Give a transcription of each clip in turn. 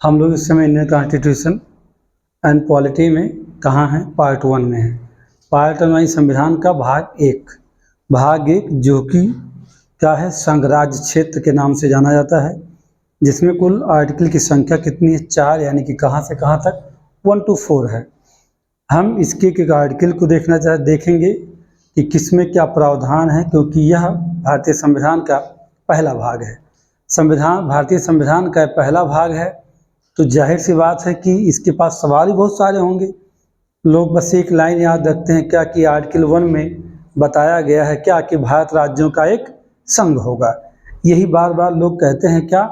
हम लोग इस समय इंडियन कॉन्स्टिट्यूशन एंड पॉलिटी में कहाँ हैं? पार्ट 1 में है। पार्ट 1 संविधान का भाग एक जो कि क्या है? संघराज्य क्षेत्र के नाम से जाना जाता है, जिसमें कुल आर्टिकल की संख्या कितनी है? 4, यानी कि कहाँ से कहाँ तक? 1 to 4 है। हम इसके एक आर्टिकल को देखेंगे कि किसमें क्या प्रावधान है, क्योंकि यह भारतीय संविधान का पहला भाग है। भारतीय संविधान का पहला भाग है, तो जाहिर सी बात है कि इसके पास सवाल ही बहुत सारे होंगे। लोग बस एक लाइन याद रखते हैं क्या कि आर्टिकल 1 में बताया गया है क्या कि भारत राज्यों का एक संघ होगा। यही बार बार लोग कहते हैं क्या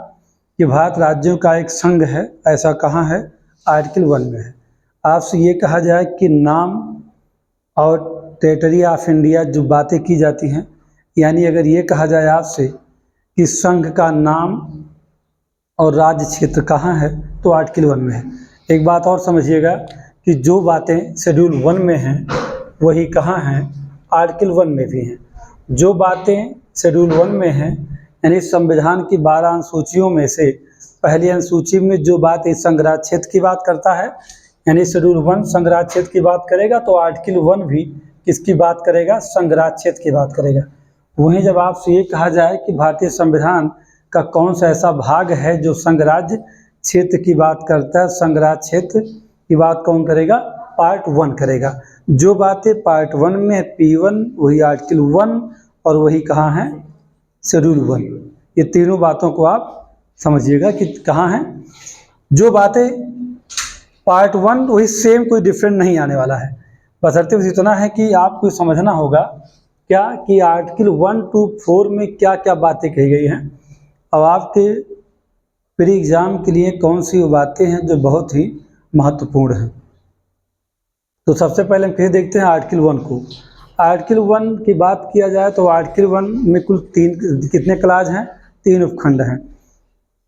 कि भारत राज्यों का एक संघ है। ऐसा कहाँ है? आर्टिकल 1 में है। आपसे ये कहा जाए कि नाम और टेरिटरी ऑफ इंडिया जो बातें की जाती हैं, यानी अगर ये कहा जाए आपसे कि संघ का नाम और राज्य क्षेत्र कहाँ है, तो आर्टिकल 1 में है। एक बात और समझिएगा कि जो बातें शेड्यूल 1 में हैं वही कहाँ हैं? आर्टिकल 1 में भी हैं। जो बातें शेड्यूल 1 में हैं, यानी संविधान की 12 अनुसूचियों में से पहली अनुसूची में जो बात इस संघराज्य क्षेत्र की बात करता है, यानी शेड्यूल 1 संघराज्य क्षेत्र की बात करेगा, तो आर्टिकल 1 भी किसकी बात करेगा? संघराज्य क्षेत्र की बात करेगा। वहीं जब आपसे ये कहा जाए कि भारतीय संविधान का कौन सा ऐसा भाग है जो संघराज्य क्षेत्र की बात करता है, संघराज्य क्षेत्र की बात कौन करेगा? पार्ट 1 करेगा। जो बातें पार्ट 1 में है P1, वही आर्टिकल 1 और वही कहाँ है? शेड्यूल 1। ये तीनों बातों को आप समझिएगा कि कहाँ हैं। जो बातें पार्ट 1 वही सेम, कोई डिफरेंट नहीं आने वाला है। बशर्ते बस इतना है कि आपको समझना होगा क्या कि आर्टिकल 1 to 4 में क्या क्या बातें कही गई हैं, अब आपके प्री एग्जाम के लिए कौन सी वो बातें हैं जो बहुत ही महत्वपूर्ण हैं। तो सबसे पहले हम फिर देखते हैं आर्टिकल 1 को। आर्टिकल 1 की बात किया जाए तो आर्टिकल 1 में कुल कितने क्लाज हैं? 3 उपखंड हैं।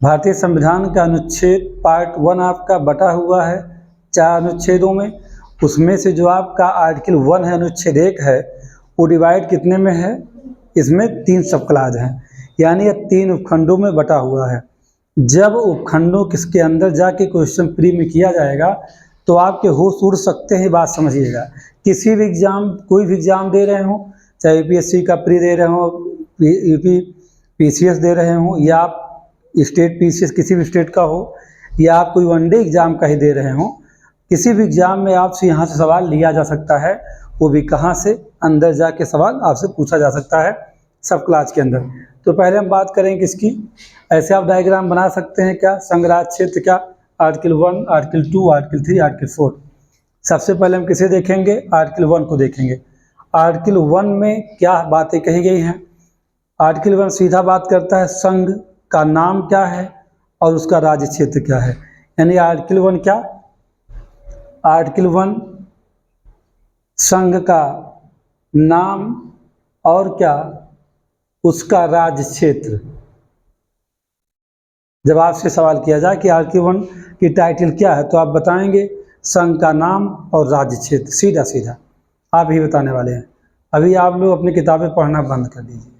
भारतीय संविधान का अनुच्छेद पार्ट 1 आपका बटा हुआ है 4 अनुच्छेदों में। उसमें से जो आपका आर्टिकल 1 है, अनुच्छेद 1 है, वो डिवाइड कितने में है? इसमें 3 सब क्लाज हैं, यानी यह 3 उपखंडों में बटा हुआ है। जब उपखंडों किसके अंदर जाके क्वेश्चन प्री में किया जाएगा तो आपके होश उड़ सकते हैं। बात समझिएगा, किसी भी एग्जाम, कोई भी एग्जाम दे रहे हो, चाहे यूपीएससी का प्री दे रहे हो, यूपी पीसीएस दे रहे हो, या आप स्टेट पीसीएस किसी भी स्टेट का हो, या आप कोई वनडे एग्जाम का ही दे रहे हो, किसी भी एग्जाम में आपसे यहाँ से सवाल लिया जा सकता है। वो भी कहाँ से? अंदर जाके सवाल आपसे पूछा जा सकता है सब क्लास के अंदर। तो पहले हम बात करें किसकी। ऐसे आप डायग्राम बना सकते हैं क्या? संघराज्य क्षेत्र क्या? Article 1, article 2, article 3, article 4। सबसे पहले हम किसे देखेंगे? आर्टिकल 1 को देखेंगे। आर्टिकल 1 में क्या बातें कही गई हैं? आर्टिकल 1 सीधा बात करता है संघ का नाम क्या है और उसका राज्य क्षेत्र क्या है। यानी आर्टिकल 1 क्या? आर्टिकल 1 संघ का नाम और क्या? उसका राज्य क्षेत्र। जब आपसे सवाल किया जाए कि आर्टिकल 1 की टाइटल क्या है, तो आप बताएंगे संघ का नाम और राज्य क्षेत्र। सीधा सीधा आप ही बताने वाले हैं। अभी आप लोग अपनी किताबें पढ़ना बंद कर दीजिए।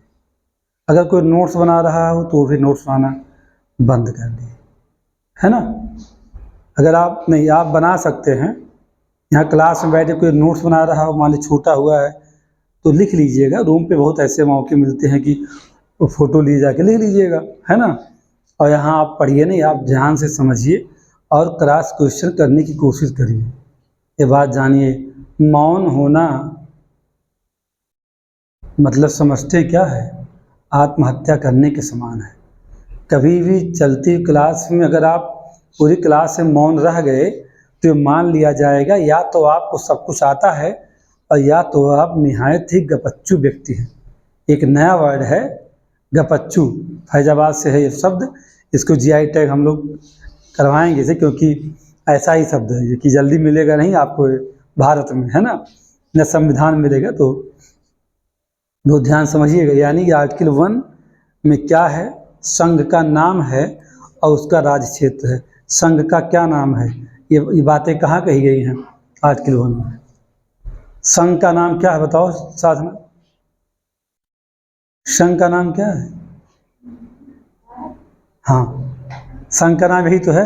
अगर कोई नोट्स बना रहा हो तो वो भी नोट्स बनाना बंद कर दीजिए, है ना। अगर आप नहीं, आप बना सकते हैं। यहाँ क्लास में बैठे कोई नोट्स बना रहा हो, मान ली छूटा हुआ है, तो लिख लीजिएगा। रूम पे बहुत ऐसे मौके मिलते हैं कि फ़ोटो लिए जाके लिख लीजिएगा, है ना। और यहाँ आप पढ़िए नहीं, आप ध्यान से समझिए और क्रॉस क्वेश्चन करने की कोशिश करिए। ये बात जानिए, मौन होना मतलब समझते क्या है? आत्महत्या करने के समान है। कभी भी चलती क्लास में अगर आप पूरी क्लास में मौन रह गए तो मान लिया जाएगा या तो आपको सब कुछ आता है और या तो आप निहायत ही गपच्चू व्यक्ति हैं। एक नया वर्ड है गपच्चू, फैजाबाद से है ये शब्द। इसको जीआई टैग हम लोग करवाएंगे इसे, क्योंकि ऐसा ही शब्द है कि जल्दी मिलेगा नहीं आपको भारत में, है ना, न संविधान मिलेगा। तो बहुत ध्यान समझिएगा। यानी कि आर्टिकल 1 में क्या है? संघ का नाम है और उसका राज्य क्षेत्र है। संघ का क्या नाम है? ये बातें कहाँ कही गई हैं? आर्टिकल 1 में। संघ का नाम क्या है बताओ साथ में। संघ का नाम क्या है? हाँ, संघ का नाम यही तो है,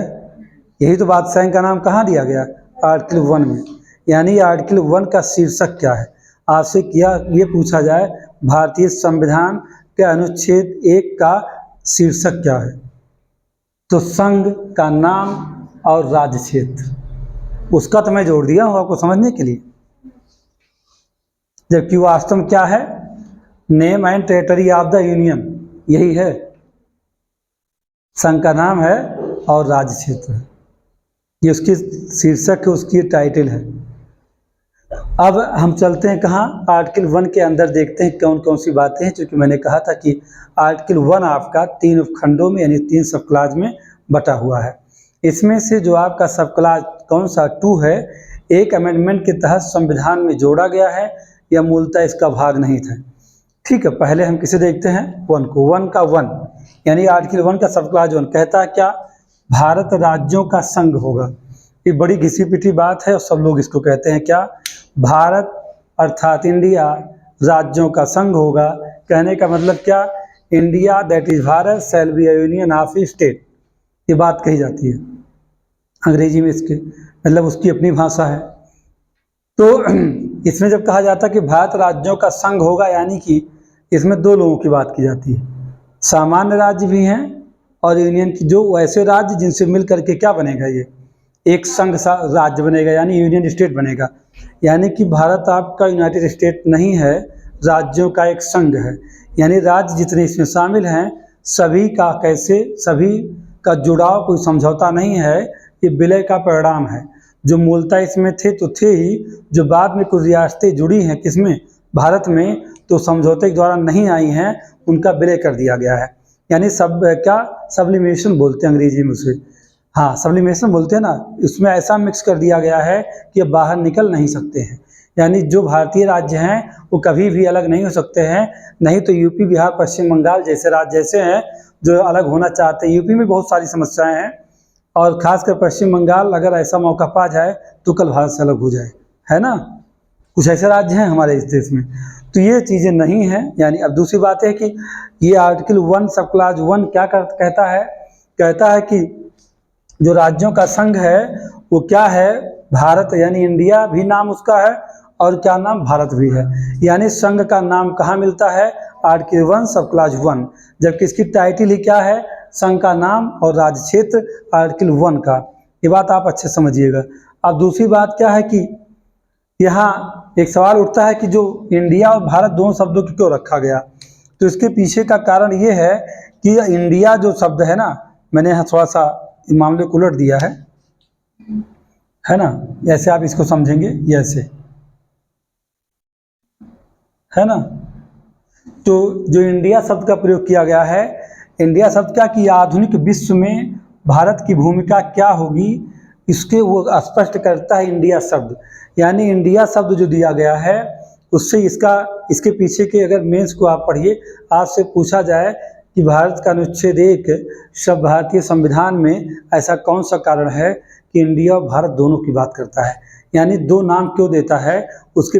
यही तो बादशाह का नाम कहाँ दिया गया, आर्टिकल 1 में। यानी आर्टिकल 1 का शीर्षक क्या है, आपसे किया ये पूछा जाए भारतीय संविधान के अनुच्छेद 1 का शीर्षक क्या है, तो संघ का नाम और राज्य क्षेत्र, उसका तो मैं जोड़ दिया हूँ आपको समझने के लिए, जबकि वास्तव में क्या है, name and territory of the union, यही है, संघ का नाम है और राज्य क्षेत्र है, ये उसकी शीर्षक है, उसकी टाइटल है। अब हम चलते हैं कहाँ, आर्टिकल 1 के अंदर देखते हैं कौन कौन सी बातें हैं, क्योंकि मैंने कहा था कि आर्टिकल 1 आपका 3 उपखंडों में यानी 3 सब क्लाज में बटा हुआ है। इसमें से जो आपका सब क्लाज कौन सा 2 है, एक अमेंडमेंट के तहत संविधान में जोड़ा गया है या मूलतः इसका भाग नहीं था। ठीक है, पहले हम किसे देखते हैं, 1 को। 1 का 1 यानी आर्टिकल 1 का सब क्लाज 1 कहता है क्या, भारत राज्यों का संघ होगा। ये बड़ी घिसी पिटी बात है और सब लोग इसको कहते हैं क्या, भारत अर्थात इंडिया राज्यों का संघ होगा। कहने का मतलब क्या, India that is Bharat shall be a union of state, ये बात कही जाती है अंग्रेजी में, इसके मतलब उसकी अपनी भाषा है। तो इसमें जब कहा जाता है कि भारत राज्यों का संघ होगा, यानी कि इसमें 2 लोगों की बात की जाती है, सामान्य राज्य भी हैं और यूनियन की, जो वैसे राज्य जिनसे मिल करके क्या बनेगा, ये एक संघ सा राज्य बनेगा, यानी यूनियन स्टेट बनेगा। यानी कि भारत आपका यूनाइटेड स्टेट नहीं है, राज्यों का एक संघ है, यानी राज्य जितने इसमें शामिल हैं सभी का कैसे, सभी का जुड़ाव कोई समझौता नहीं है, ये विलय का परिणाम है। जो मूलतः इसमें थे तो थे ही, जो बाद में कुछ रियासतें जुड़ी हैं किसमें, भारत में, तो समझौते के द्वारा नहीं आई हैं, उनका विलय कर दिया गया है। यानी सब क्या, सब्लिमेशन बोलते हैं अंग्रेजी में उसे, हाँ सब्लिमेशन बोलते हैं ना, इसमें ऐसा मिक्स कर दिया गया है कि अब बाहर निकल नहीं सकते हैं। यानी जो भारतीय राज्य हैं वो कभी भी अलग नहीं हो सकते हैं, नहीं तो यूपी बिहार पश्चिम बंगाल जैसे राज्य जैसे हैं जो अलग होना चाहते हैं। यूपी में बहुत सारी समस्याएं हैं और खासकर पश्चिम बंगाल अगर ऐसा मौका पा जाए तो कल भारत से अलग हो जाए, है ना, कुछ ऐसे राज्य हैं हमारे इस देश में, तो ये चीज़ें नहीं हैं। यानी अब दूसरी बात है कि ये आर्टिकल 1 सब क्लाज 1 क्या कहता है, कहता है कि जो राज्यों का संघ है वो क्या है, भारत यानी इंडिया भी नाम उसका है और क्या नाम, भारत भी है। यानी संघ का नाम कहाँ मिलता है, आर्टिकल 1 सब क्लाज 1, जबकि इसकी टाइटल ही क्या है, संघ का नाम और राज्य क्षेत्र, आर्टिकल 1 का। ये बात आप अच्छे समझिएगा। अब दूसरी बात क्या है कि यहाँ एक सवाल उठता है कि जो इंडिया और भारत दोनों शब्दों को क्यों रखा गया, तो इसके पीछे का कारण ये है कि इंडिया जो शब्द है ना, मैंने यहाँ थोड़ा सा मामले को उलट दिया है ना, ऐसे आप इसको समझेंगे, ये ऐसे है ना। तो जो इंडिया शब्द का प्रयोग किया गया है, इंडिया शब्द क्या कि आधुनिक विश्व में भारत की भूमिका क्या होगी, इसके वो स्पष्ट करता है इंडिया शब्द। यानी इंडिया शब्द जो दिया गया है उससे इसके पीछे के अगर मेंस को आप पढ़िए, आपसे पूछा जाए कि भारत का अनुच्छेद 1 सब भारतीय संविधान में ऐसा कौन सा कारण है कि इंडिया और भारत दोनों की बात करता है, यानी 2 नाम क्यों देता है, उसके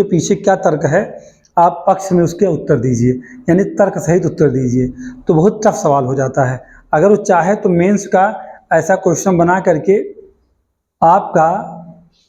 पीछे क्या तर्क है, आप पक्ष में उसके उत्तर दीजिए, यानी तर्क सहित उत्तर दीजिए। तो बहुत टफ सवाल हो जाता है। अगर वो चाहे तो मेंस का ऐसा क्वेश्चन बना करके आपका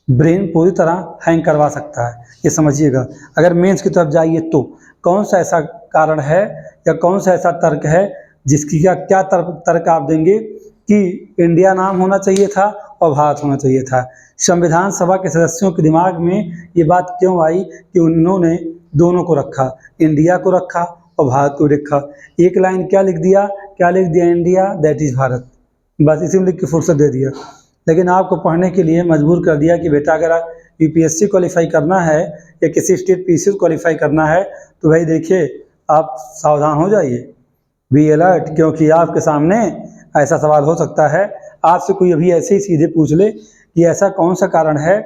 ब्रेन पूरी तरह हैंग करवा सकता है, ये समझिएगा। अगर मेंस की तरफ जाइए तो कौन सा ऐसा कारण है या कौन सा ऐसा तर्क है जिसकी क्या तर्क आप देंगे कि इंडिया नाम होना चाहिए था और भारत होना चाहिए था। संविधान सभा के सदस्यों के दिमाग में ये बात क्यों आई कि उन्होंने दोनों को रखा, इंडिया को रखा और भारत को रखा। एक लाइन क्या लिख दिया, इंडिया दैट इज भारत, बस इसी में लिख के फुर्सत दे दिया। लेकिन आपको पढ़ने के लिए मजबूर कर दिया कि बेटा अगर यूपीएससी क्वालिफाई करना है या किसी स्टेट पीसीएस क्वालिफाई करना है तो भाई देखिए आप सावधान हो जाइए, बी अलर्ट, क्योंकि आपके सामने ऐसा सवाल हो सकता है। आपसे कोई अभी ऐसे ही सीधे पूछ ले कि ऐसा कौन सा कारण है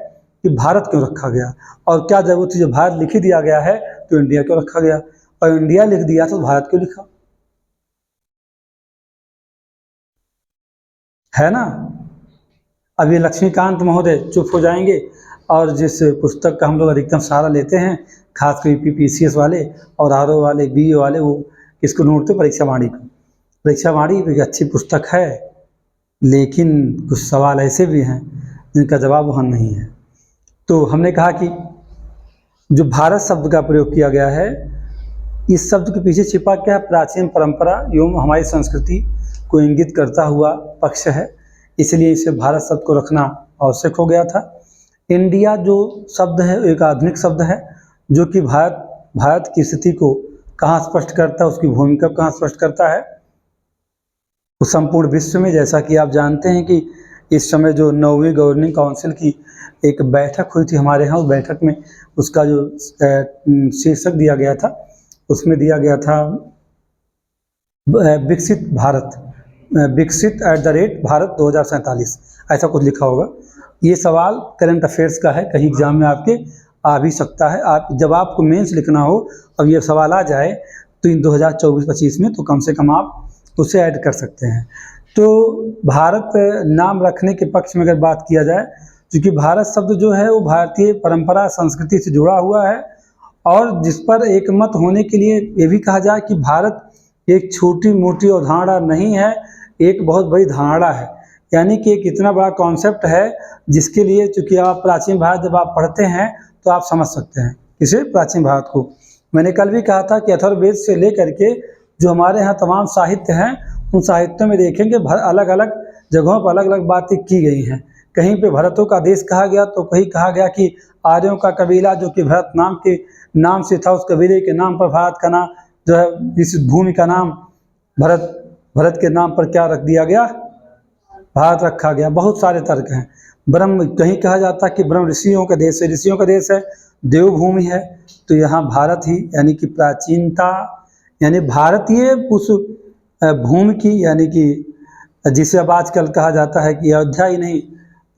कि भारत क्यों रखा गया और क्या जरूरत थी, जब भारत लिख ही दिया गया है तो इंडिया क्यों रखा गया, और इंडिया लिख दिया तो भारत क्यों लिखा, है ना। अब ये लक्ष्मीकांत महोदय चुप हो जाएंगे और जिस पुस्तक का हम लोग अधिकतम सहारा लेते हैं, खासकर यूपीपीसीएस वाले और आरओ वाले बीईओ वाले, वो किसको ढूंढते, परीक्षा वाणी को। परीक्षा वाणी एक अच्छी पुस्तक है, लेकिन कुछ सवाल ऐसे भी हैं जिनका जवाब वहाँ नहीं है। तो हमने कहा कि जो भारत शब्द का प्रयोग किया गया है, इस शब्द के पीछे छिपा क्या है? प्राचीन परंपरा एवं हमारी संस्कृति को इंगित करता हुआ पक्ष है, इसलिए इसे भारत शब्द को रखना आवश्यक हो गया था। इंडिया जो शब्द है एक आधुनिक शब्द है, जो कि भारत की स्थिति को कहाँ स्पष्ट करता है, उसकी भूमिका कहाँ स्पष्ट करता है। तो संपूर्ण विश्व में, जैसा कि आप जानते हैं कि इस समय जो 9वीं गवर्निंग काउंसिल की एक बैठक हुई थी हमारे यहाँ, उस बैठक में उसका जो शीर्षक दिया गया था, उसमें दिया गया था विकसित भारत, विकसित @ भारत 2047, ऐसा कुछ लिखा होगा। ये सवाल करंट अफेयर्स का है, कहीं एग्जाम में आपके आ भी सकता है। आप जब आपको मेंस लिखना हो, अब ये सवाल आ जाए तो इन 2024-25 में, तो कम से कम आप उसे ऐड कर सकते हैं। तो भारत नाम रखने के पक्ष में अगर बात किया जाए, क्योंकि भारत शब्द जो है वो भारतीय परंपरा संस्कृति से जुड़ा हुआ है, और जिस पर एक मत होने के लिए ये भी कहा जाए कि भारत एक छोटी मोटी अवधारणा नहीं है, एक बहुत बड़ी धारणा है। यानी कि एक इतना बड़ा कॉन्सेप्ट है जिसके लिए, चूँकि आप प्राचीन भारत जब आप पढ़ते हैं तो आप समझ सकते हैं इसे, प्राचीन भारत को। मैंने कल भी कहा था कि अथर्ववेद से लेकर के जो हमारे यहाँ तमाम साहित्य हैं, उन साहित्यों में देखेंगे अलग अलग जगहों पर अलग अलग बातें की गई हैं। कहीं पे भरतों का देश कहा गया, तो कहीं कहा गया कि आर्यों का कबीला जो कि भरत नाम के नाम से था, उस कबीले के नाम पर भारत का नाम जो है, इस भूमि का नाम भरत के नाम पर क्या रख दिया गया? भारत रखा गया। बहुत सारे तर्क हैं। ब्रह्म, कहीं कहा जाता है कि ब्रह्म ऋषियों का देश है, ऋषियों का देश है, देवभूमि है, तो यहाँ भारत ही, यानी कि प्राचीनता, यानी भारतीय उस भूमि की, यानी कि जिसे अब आजकल कहा जाता है कि अयोध्या ही नहीं,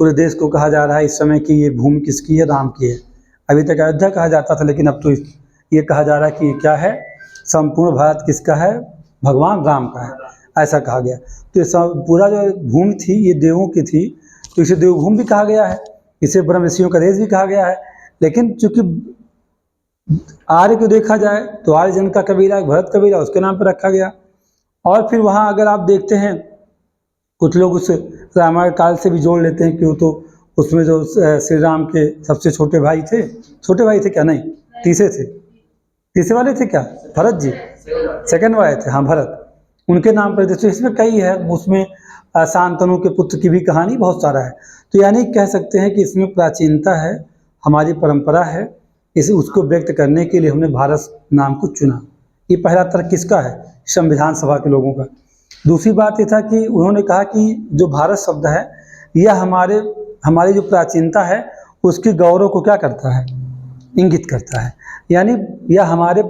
पूरे देश को कहा जा रहा है इस समय कि ये भूमि किसकी है? राम की है। अभी तक अयोध्या कहा जाता था, लेकिन अब तो ये कहा जा रहा है कि क्या है? संपूर्ण भारत किसका है? भगवान राम का है, ऐसा कहा गया। तो ये पूरा जो भूमि थी ये देवों की थी, तो इसे देवभूमि भी कहा गया है, इसे ब्रह्म ऋषियों का देश भी कहा गया है। लेकिन चूंकि आर्य को देखा जाए तो आर्य जन का कबीला, भरत कबीला, उसके नाम पर रखा गया। और फिर वहाँ अगर आप देखते हैं, कुछ लोग उस रामायण काल से भी जोड़ लेते हैं, क्यों तो उसमें जो श्री राम के सबसे छोटे भाई थे, क्या? नहीं, तीसरे थे, तीसरे वाले थे क्या? भरत जी सेकंड वाले थे, हाँ भरत, उनके नाम पर। तो इसमें कई है, उसमें शांतनु के पुत्र की भी कहानी, बहुत सारा है। तो यानी कह सकते हैं कि इसमें प्राचीनता है, हमारी परंपरा है, इसे उसको व्यक्त करने के लिए हमने भारत नाम को चुना। ये पहला तर्क किसका है? संविधान सभा के लोगों का। दूसरी बात ये था कि उन्होंने कहा कि जो भारत शब्द है यह हमारी जो प्राचीनता है उसके गौरव को क्या करता है? इंगित करता है। यानी यह हमारे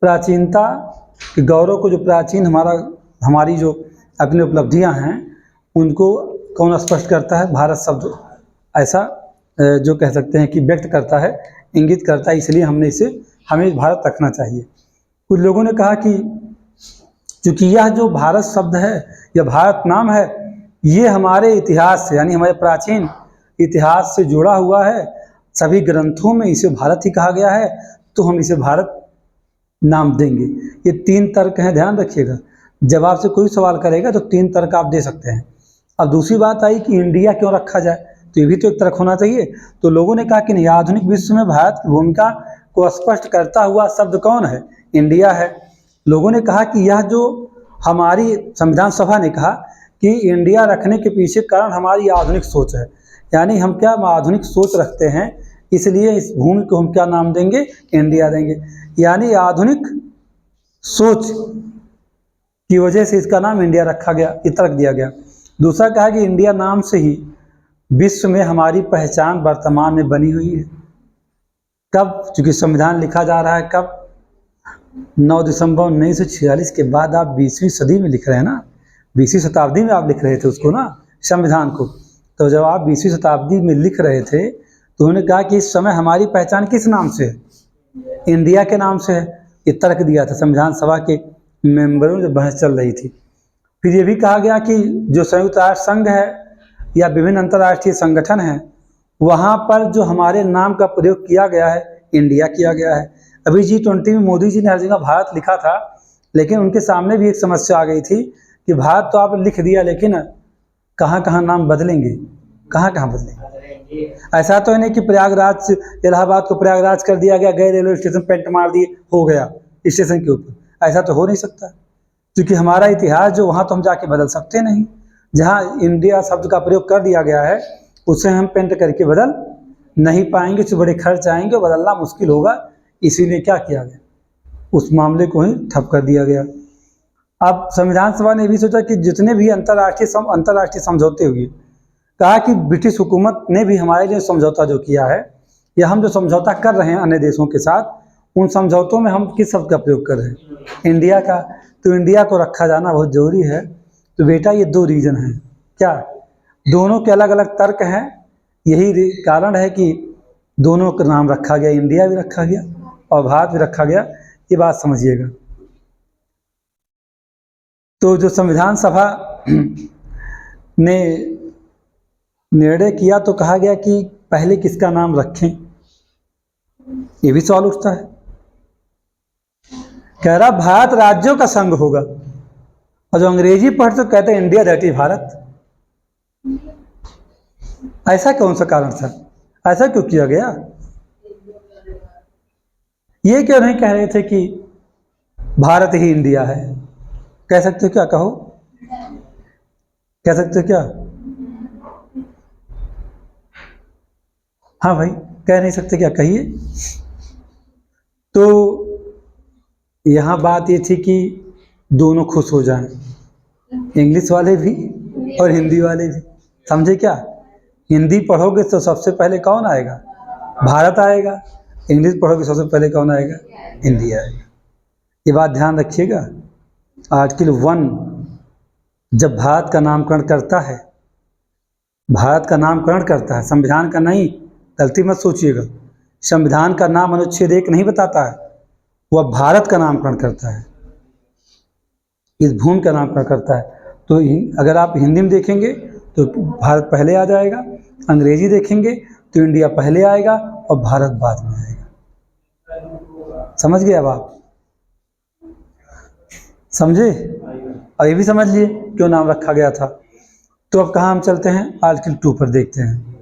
प्राचीनता के गौरव को, जो प्राचीन हमारी जो अपनी उपलब्धियां हैं, उनको कौन स्पष्ट करता है? भारत शब्द ऐसा जो कह सकते हैं कि व्यक्त करता है, इंगित करता है, इसलिए हमें भारत रखना चाहिए। कुछ लोगों ने कहा कि चूँकि यह जो भारत शब्द है, यह भारत नाम है, ये हमारे इतिहास से, यानी हमारे प्राचीन इतिहास से जुड़ा हुआ है, सभी ग्रंथों में इसे भारत ही कहा गया है, तो हम इसे भारत नाम देंगे। ये 3 तर्क हैं, ध्यान रखिएगा। जब आपसे कोई सवाल करेगा तो 3 तर्क आप दे सकते हैं। अब दूसरी बात आई कि इंडिया क्यों रखा जाए, तो ये भी तो एक तर्क होना चाहिए। तो लोगों ने कहा कि नहीं, आधुनिक विश्व में भारत की भूमिका को स्पष्ट करता हुआ शब्द कौन है? इंडिया है। लोगों ने कहा कि यह जो हमारी संविधान सभा ने कहा कि इंडिया रखने के पीछे कारण हमारी आधुनिक सोच है, यानी हम क्या आधुनिक सोच रखते हैं, इसलिए इस भूमि को हम क्या नाम देंगे? इंडिया देंगे। यानी आधुनिक सोच की वजह से इसका नाम इंडिया रखा गया, ये तर्क दिया गया। दूसरा कहा कि इंडिया नाम से ही विश्व में हमारी पहचान वर्तमान में बनी हुई है। कब? चूंकि संविधान लिखा जा रहा है कब? 9 दिसंबर 1946 के बाद। आप 20वीं सदी में लिख रहे हैं ना, 20वीं शताब्दी में आप लिख रहे थे उसको ना, संविधान को। तो जब आप 20वीं शताब्दी में लिख रहे थे तो उन्होंने कहा कि इस समय हमारी पहचान किस नाम से है? इंडिया के नाम से है। ये तर्क दिया था संविधान सभा के मेंबरों में जब बहस चल रही थी। फिर ये भी कहा गया कि जो संयुक्त राष्ट्र संघ है या विभिन्न अंतर्राष्ट्रीय संगठन हैं, वहाँ पर जो हमारे नाम का प्रयोग किया गया है, इंडिया किया गया है। अभी G20 में मोदी जी ने हर जगह भारत लिखा था, लेकिन उनके सामने भी एक समस्या आ गई थी कि भारत तो आपने लिख दिया, लेकिन कहाँ कहाँ नाम बदलेंगे, कहाँ कहाँ बदलेंगे। ऐसा तो नहीं कि प्रयागराज, इलाहाबाद को प्रयागराज कर दिया गया, गए रेलवे स्टेशन पेंट मार दिए, हो गया स्टेशन के ऊपर। ऐसा तो हो नहीं सकता, क्योंकि हमारा इतिहास जो, वहाँ तो हम जाके बदल सकते नहीं। जहाँ इंडिया शब्द का प्रयोग कर दिया गया है, उसे हम पेंट करके बदल नहीं पाएंगे, उससे बड़े खर्च आएंगे, बदलना मुश्किल होगा। इसीलिए क्या किया गया, उस मामले को ही ठप कर दिया गया। अब संविधान सभा ने भी सोचा कि जितने भी अंतर्राष्ट्रीय समझौते हुए, कहा कि ब्रिटिश हुकूमत ने भी हमारे लिए समझौता जो किया है, या हम जो समझौता कर रहे हैं अन्य देशों के साथ, उन समझौतों में हम किस शब्द का प्रयोग कर रहे हैं, इंडिया का। तो इंडिया को रखा जाना बहुत जरूरी है। तो बेटा ये दो रीजन हैं, क्या, दोनों के अलग अलग तर्क हैं। यही कारण है कि दोनों का नाम रखा गया, इंडिया भी रखा गया और भारत भी रखा गया। ये बात समझिएगा। तो जो संविधान सभा ने निर्णय किया, तो कहा गया कि पहले किसका नाम रखें, ये भी सवाल उठता है। कह रहा भारत राज्यों का संघ होगा, और जो अंग्रेजी पढ़ते तो कहते हैं इंडिया दैट इज भारत। ऐसा कौन सा कारण था, ऐसा क्यों किया गया? ये क्यों नहीं कह रहे थे कि भारत ही इंडिया है? कह सकते हो क्या, कहो, कह सकते हो क्या? हाँ भाई, कह नहीं सकते क्या, कहिए। तो यहाँ बात ये थी कि दोनों खुश हो जाएं, इंग्लिश वाले भी और हिंदी वाले भी। समझे क्या? हिंदी पढ़ोगे तो सबसे पहले कौन आएगा, भारत आएगा। इंग्लिश पढ़ोगे सबसे पहले कौन आएगा, इंडिया आएगा। ये बात ध्यान रखिएगा। आर्टिकल 1 जब भारत का नामकरण करता है, भारत का नामकरण करता है, संविधान का नहीं, गलती मत सोचिएगा। संविधान का नाम अनुच्छेद 1 नहीं बताता है, वह भारत का नामकरण करता है, इस भूमि का नामकरण करता है। तो अगर आप हिंदी में देखेंगे तो भारत पहले आ जाएगा, अंग्रेजी देखेंगे तो इंडिया पहले आएगा और भारत बाद में आएगा। समझ गए अब आप? समझे? और ये भी समझ लिए क्यों नाम रखा गया था। तो अब कहाँ हम चलते हैं, आर्टिकल 2 पर देखते हैं।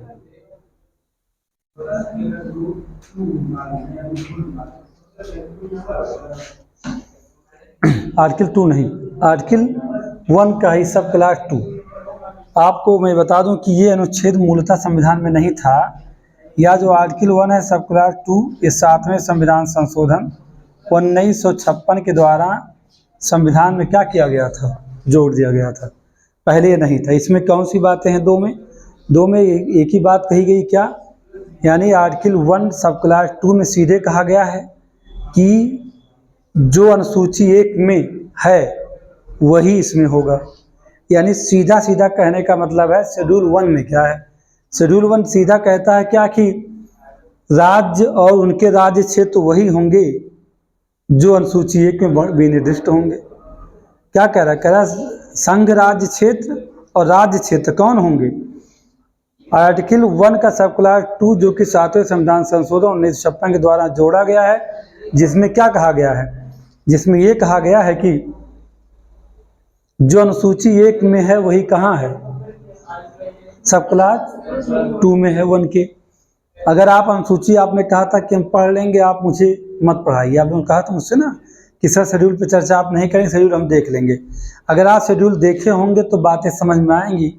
आर्टिकल 2 नहीं, आर्टिकल 1 का ही सब क्लास 2। आपको मैं बता दूं कि ये अनुच्छेद मूलतः संविधान में नहीं था। या जो आर्टिकल 1 है सब क्लास 2, ये 7वें संविधान संशोधन 1956 के द्वारा संविधान में क्या किया गया था, जोड़ दिया गया था। पहले ये नहीं था। इसमें कौन सी बातें हैं, दो में एक ही बात कही गई, क्या, यानी आर्टिकल 1 सब क्लास 2 में सीधे कहा गया है कि जो अनुसूची 1 में है वही इसमें होगा। यानी सीधा सीधा कहने का मतलब है, शेड्यूल 1 में क्या है, शेड्यूल 1 सीधा कहता है क्या, कि राज्य और उनके राज्य क्षेत्र वही होंगे जो अनुसूची 1 में विनिर्दिष्ट होंगे। क्या कह रहा है, कह रहा संघ राज्य क्षेत्र और राज्य क्षेत्र कौन होंगे। आर्टिकल 1 का सब क्लास 2 जो कि 7वें संविधान संशोधन 1956 के द्वारा जोड़ा गया है, जिसमें क्या कहा गया है, जिसमें ये कहा गया है कि जो अनुसूची 1 में है वही कहाँ है, सब क्लास 2 में है 1 के। अगर आप अनुसूची, आपने कहा था कि हम पढ़ लेंगे, आप मुझे मत पढ़ाइए, आपने कहा था मुझसे ना कि सर शेड्यूल पे चर्चा आप नहीं करेंगे, शेड्यूल हम देख लेंगे। अगर आप शेड्यूल देखे होंगे तो बातें समझ में आएंगी,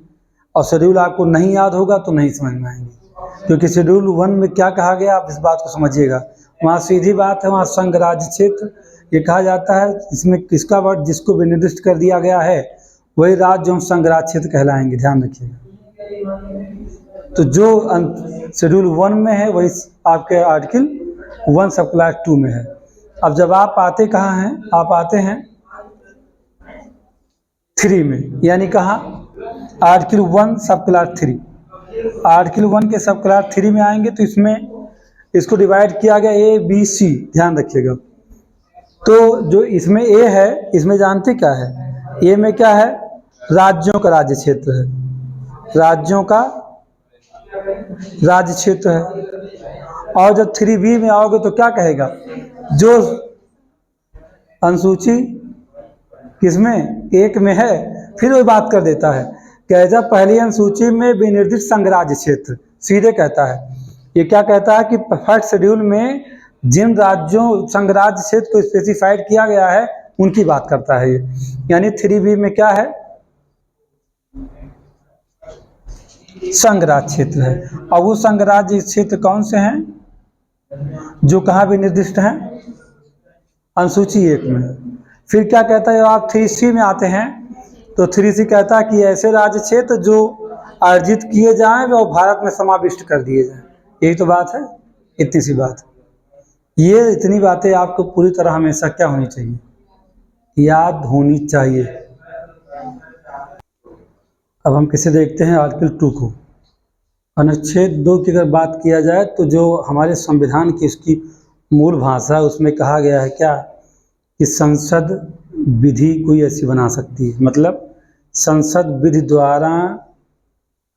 और शेड्यूल आपको नहीं याद होगा तो नहीं समझ में आएंगी। क्योंकि शेड्यूल 1 में क्या कहा गया, आप इस बात को समझिएगा। वहाँ सीधी बात है, वहाँ संघ राज्य क्षेत्र ये कहा जाता है। इसमें किसका वर्ड, जिसको विनिर्दिष्ट कर दिया गया है वही राज्य जो संघ राज्य क्षेत्र कहलाएंगे, ध्यान रखिएगा। तो जो शेड्यूल 1 में है वही आपके आर्टिकल 1 सब क्लास 2 में है। अब जब आप आते कहाँ हैं, आप आते हैं 3 में, यानी कहाँ, आर्टिकल 1 सब क्लास 3। आर्टिकल 1 के सब क्लास 3 में आएंगे तो इसमें इसको डिवाइड किया गया A B C, ध्यान रखिएगा। तो जो इसमें A है, इसमें जानते क्या है, A में क्या है, राज्यों का राज्य क्षेत्र है, राज्यों का राज्य क्षेत्र है। और जब 3B में आओगे तो क्या कहेगा, जो अनुसूची किसमें? एक में है। फिर वो बात कर देता है, कहता पहली अनुसूची में विनिर्दिष्ट संघराज्य क्षेत्र, सीधे कहता है। ये क्या कहता है कि फर्स्ट शेड्यूल में जिन राज्यों संघराज्य क्षेत्र को स्पेसिफाइड किया गया है उनकी बात करता है ये। यानी 3B में क्या है? संघराज्य क्षेत्र है। और वो संघराज्य क्षेत्र कौन से हैं जो कहाँ भी निर्दिष्ट हैं? अनुसूची 1 में। फिर क्या कहता है? आप 3C में आते हैं तो 3C कहता है कि ऐसे राज्य क्षेत्र जो अर्जित किए जाएं और भारत में समाविष्ट कर दिए जाएं। यही तो बात है, इतनी सी बात। ये इतनी बातें आपको पूरी तरह हमेशा क्या होनी चाहिए? याद होनी चाहिए। अब हम किसे देखते हैं? आर्टिकल 2 को। अनुच्छेद 2 की अगर बात किया जाए तो जो हमारे संविधान की उसकी मूल भाषा है उसमें कहा गया है क्या कि संसद विधि कोई ऐसी बना सकती है। मतलब संसद विधि द्वारा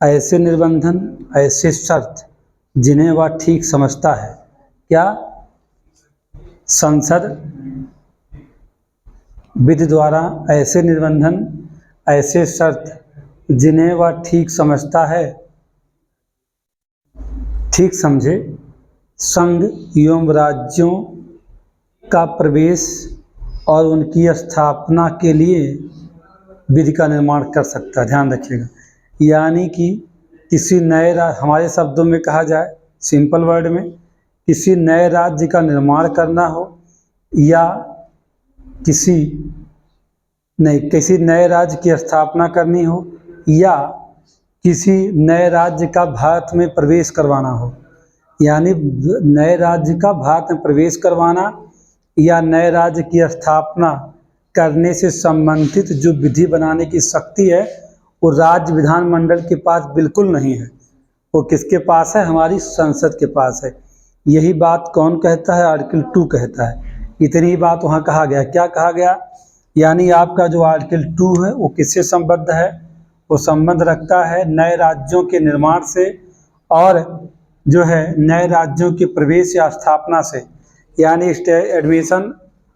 ऐसे निर्बंधन, ऐसे शर्त जिन्हें वह ठीक समझता है। क्या? संसद विधि द्वारा ऐसे निर्बंधन, ऐसे शर्त जिन्हें वह ठीक समझता है, ठीक समझे, संघ एवं राज्यों का प्रवेश और उनकी स्थापना के लिए विधि का निर्माण कर सकता है। ध्यान रखिएगा। यानी कि किसी नए हमारे शब्दों में कहा जाए, सिंपल वर्ड में, किसी नए राज्य का निर्माण करना हो या किसी नए राज्य की स्थापना करनी हो या किसी नए राज्य का भारत में प्रवेश करवाना हो, यानी नए राज्य का भारत में प्रवेश करवाना या नए राज्य की स्थापना करने से संबंधित जो विधि बनाने की शक्ति है वो राज्य विधानमंडल के पास बिल्कुल नहीं है। वो किसके पास है? हमारी संसद के पास है। यही बात कौन कहता है? आर्टिकल 2 कहता है। इतनी ही बात वहाँ कहा गया। क्या कहा गया? यानी आपका जो आर्टिकल 2 है वो किससे संबद्ध है? वो संबंध रखता है नए राज्यों के निर्माण से और जो है नए राज्यों के प्रवेश या स्थापना से। यानी एडमिशन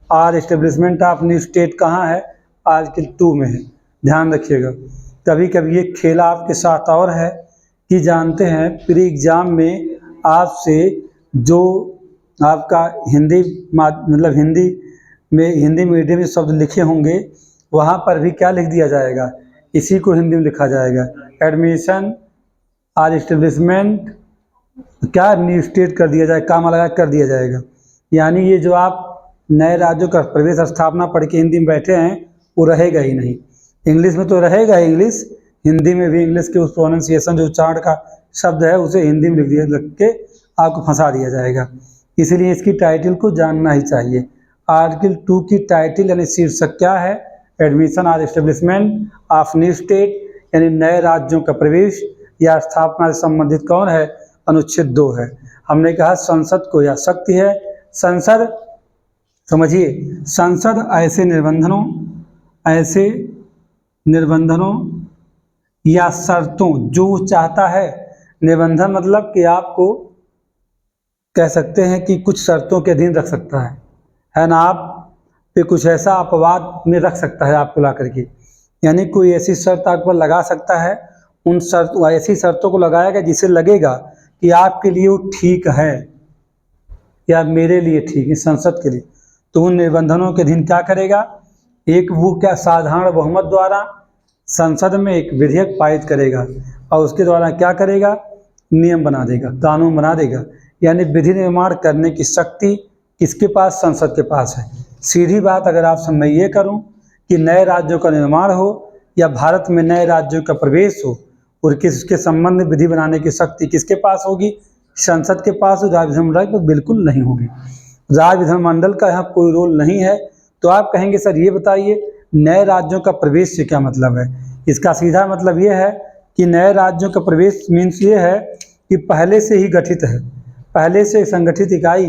और इस्टेब्लिशमेंट ऑफ न्यू स्टेट कहाँ है? आर्टिकल 2 में है। ध्यान रखिएगा। कभी कभी ये खेल आपके साथ और है कि जानते हैं प्री एग्जाम में आपसे जो आपका हिंदी मतलब हिंदी मीडियम में शब्द लिखे होंगे वहाँ पर भी क्या लिख दिया जाएगा? इसी को हिंदी में लिखा जाएगा, एडमिशन और इस्टेब्लिशमेंट क्या न्यू स्टेट कर दिया जाए, कामा लगा कर दिया जाएगा। यानी ये जो आप नए राज्यों का प्रवेश स्थापना पढ़ के हिंदी में बैठे हैं वो रहेगा ही नहीं। इंग्लिश में तो रहेगा इंग्लिश, हिंदी में भी इंग्लिश के उस प्रोनाउंसिएशन जो उच्चारण का शब्द है उसे हिंदी में लिख के आपको फंसा दिया जाएगा। इसलिए इसकी टाइटल को जानना ही चाहिए। आर्टिकल 2 की टाइटल यानी शीर्षक क्या है? एडमिशन और इस्टेब्लिशमेंट ऑफ न्यू स्टेट, यानी नए राज्यों का प्रवेश या स्थापना से संबंधित कौन है? अनुच्छेद 2 है। हमने कहा संसद को यह शक्ति है। संसद, समझिए, संसद ऐसे निर्बंधनों या शर्तों जो चाहता है, निबंधन मतलब कि आपको कह सकते हैं कि कुछ शर्तों के अधीन रख सकता है ना, आप पे कुछ ऐसा अपवाद में रख सकता है आपको ला करके। यानी कोई ऐसी शर्त आप पर लगा सकता है, उन ऐसी शर्तों को लगाएगा जिससे लगेगा कि आपके लिए वो ठीक है या मेरे लिए ठीक है, संसद के लिए। तो उन निबंधनों के अधीन क्या करेगा? एक वो क्या साधारण बहुमत द्वारा संसद में एक विधेयक पारित करेगा और उसके द्वारा क्या करेगा? नियम बना देगा, कानून बना देगा। यानी विधि निर्माण करने की शक्ति किसके पास? संसद के पास है। सीधी बात अगर आपसे मैं ये करूं कि नए राज्यों का निर्माण हो या भारत में नए राज्यों का प्रवेश हो और किसके संबंध में विधि बनाने की शक्ति किसके पास होगी? संसद के पास। राज्य विधानमंडल पर बिल्कुल नहीं होगी। राज्य विधानमंडल का यहाँ कोई रोल नहीं है। तो आप कहेंगे सर ये बताइए नए राज्यों का प्रवेश से क्या मतलब है? इसका सीधा मतलब ये है कि नए राज्यों का प्रवेश मीन्स ये है कि पहले से ही गठित है, पहले से संगठित इकाई,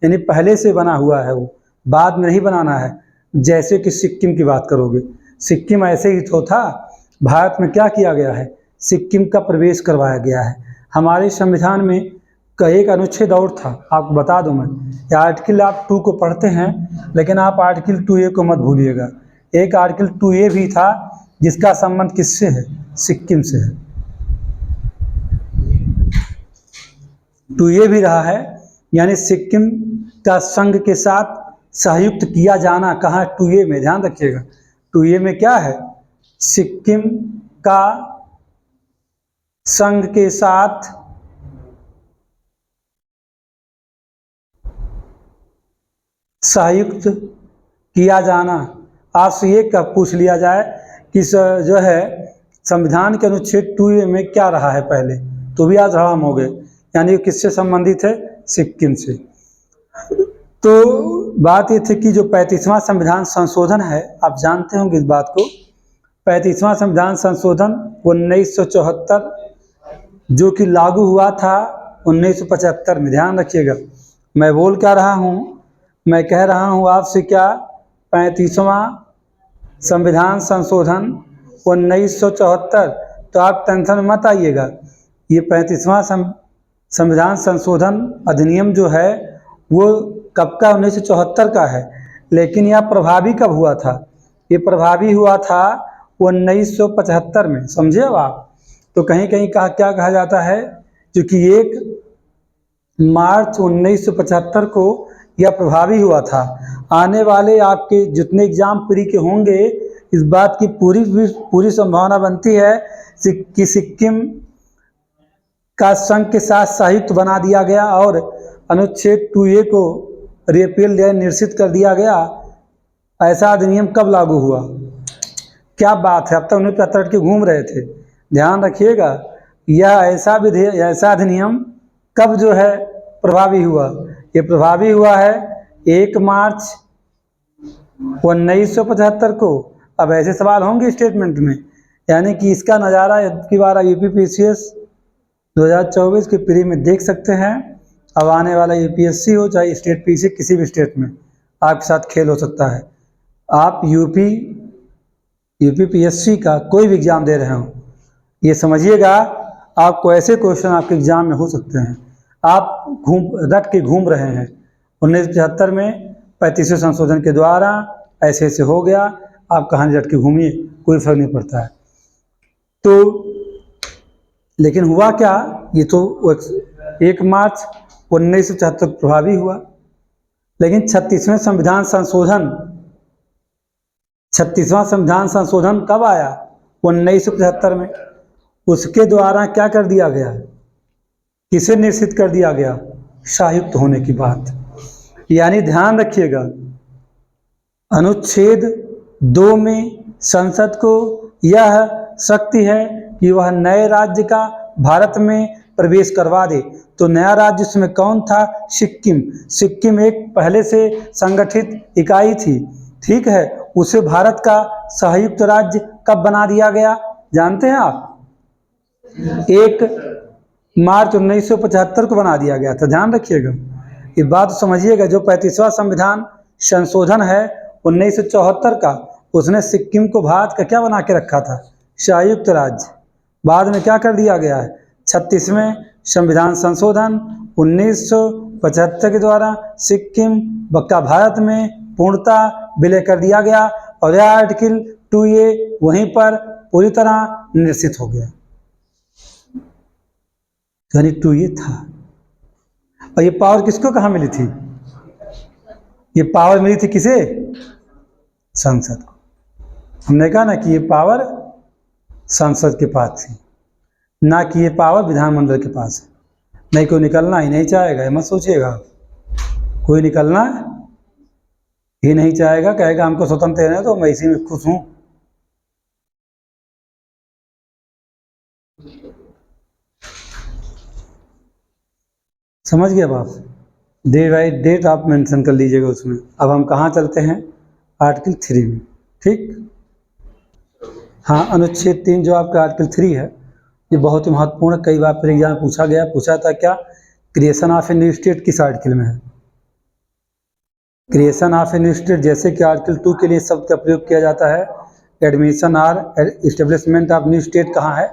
यानी पहले से बना हुआ है, वो बाद में नहीं बनाना है। जैसे कि सिक्किम की बात करोगे, सिक्किम ऐसे ही तो था। भारत में क्या किया गया है? सिक्किम का प्रवेश करवाया गया है। हमारे संविधान में एक अनुच्छेद और था, आपको बता दूं मैं। आर्टिकल आप 2 को पढ़ते हैं लेकिन आप आर्टिकल 2A को मत भूलिएगा। एक आर्टिकल 2A भी था जिसका संबंध किससे है, सिक्किम से है। 2A भी रहा है, यानी सिक्किम का संघ के साथ सहयुक्त किया जाना कहाँ, 2A में, ध्यान रखिएगा। 2A में क्या है, सिक्किम का संघ के साथ संयुक्त किया जाना। आपसे ये कब पूछ लिया जाए कि जो है संविधान के अनुच्छेद 2A में क्या रहा है पहले, तो भी आज हराम हो गए, यानी किससे संबंधित है, सिक्किम से। तो बात ये थी कि जो 35वां संविधान संशोधन है, आप जानते होंगे इस बात को, 35वां संविधान संशोधन 1974 जो कि लागू हुआ था 1975 में। ध्यान रखिएगा, मैं बोल क्या रहा हूँ, मैं कह रहा हूँ आपसे क्या, 35वां संविधान संशोधन 1974। तो आप टेंशन में मत आइएगा, ये 35वां संविधान संशोधन अधिनियम जो है वो कब का, 1974 का है। लेकिन यह प्रभावी कब हुआ था, ये प्रभावी हुआ था 1975 में, समझे अब आप। तो कहीं कहीं क्या कहा जाता है, क्योंकि 1 मार्च 1975 को यह प्रभावी हुआ था। आने वाले आपके जितने एग्जाम प्री के होंगे, इस बात की पूरी संभावना बनती है कि सिक्किम का संघ के साथ संयुक्त बना दिया गया और अनुच्छेद 2A को रिपील या निरसित कर दिया गया। ऐसा अधिनियम कब लागू हुआ, क्या बात है, अब तक 1975 के घूम रहे थे। ध्यान रखिएगा, यह ऐसा अधिनियम कब जो है प्रभावी हुआ, ये प्रभावी हुआ है 1 मार्च 1975 को। अब ऐसे सवाल होंगे स्टेटमेंट में, यानी कि इसका नज़ारा की बार UPPCS 2024 के प्री में देख सकते हैं। अब आने वाला UPSC हो चाहे स्टेट पीसी, किसी भी स्टेट में आपके साथ खेल हो सकता है। आप UPPSC का कोई भी एग्जाम दे रहे हो, ये समझिएगा आपको ऐसे क्वेश्चन आपके एग्जाम में हो सकते हैं। आप रट के घूम रहे हैं, 1975 में 35वें संशोधन के द्वारा ऐसे ऐसे हो गया, आप कहानी रट के घूमिए, कोई फर्क नहीं पड़ता है। तो लेकिन हुआ क्या, ये तो 1 मार्च 1974 प्रभावी हुआ, लेकिन 36वां संविधान संशोधन कब आया, 1975 में। उसके द्वारा क्या कर दिया गया, किसे निश्चित कर दिया गया, संयुक्त होने की बात। यानी ध्यान रखिएगा, अनुच्छेद 2 में संसद को यह शक्ति है कि वह नए राज्य का भारत में प्रवेश करवा दे। तो नया राज्य उसमें कौन था, सिक्किम एक पहले से संगठित इकाई थी, ठीक है। उसे भारत का संयुक्त राज्य कब बना दिया गया, जानते हैं आप, 1 मार्च 1975 को बना दिया गया था। ध्यान रखिएगा, ये बात समझिएगा। जो 35वां संविधान संशोधन है 1974 का, उसने सिक्किम को भारत का क्या बना के रखा था, संयुक्त राज्य। बाद में क्या कर दिया गया है, 36वें संविधान संशोधन 1975 के द्वारा सिक्किम का भारत में पूर्णता विलय कर दिया गया और यह आर्टिकल 2A वहीं पर पूरी तरह निरसित हो गया, यानी 2A था। और ये पावर किसको कहाँ मिली थी, ये पावर मिली थी किसे, संसद को। हमने कहा ना कि ये पावर संसद के पास थी, ना कि ये पावर विधानमंडल के पास है। नहीं, कोई निकलना ही नहीं चाहेगा, मत सोचिएगा, कोई निकलना ही नहीं चाहेगा, कहेगा हमको स्वतंत्र रहने तो मैं इसी में खुश हूं। समझ गए अब आप, डे बाई डेट आप मेंशन कर लीजिएगा उसमें। अब हम कहाँ चलते हैं, आर्टिकल 3 में, ठीक। हाँ, अनुच्छेद 3 जो आपका आर्टिकल 3 है, ये बहुत ही महत्वपूर्ण, कई बार फिर एग्जाम पूछा था क्या, creation of a new state किस आर्टिकल में है, creation of a new state. जैसे कि आर्टिकल 2 के लिए शब्द का प्रयोग किया जाता है, एडमिशन और इस्टेब्लिशमेंट ऑफ न्यू स्टेट कहाँ है,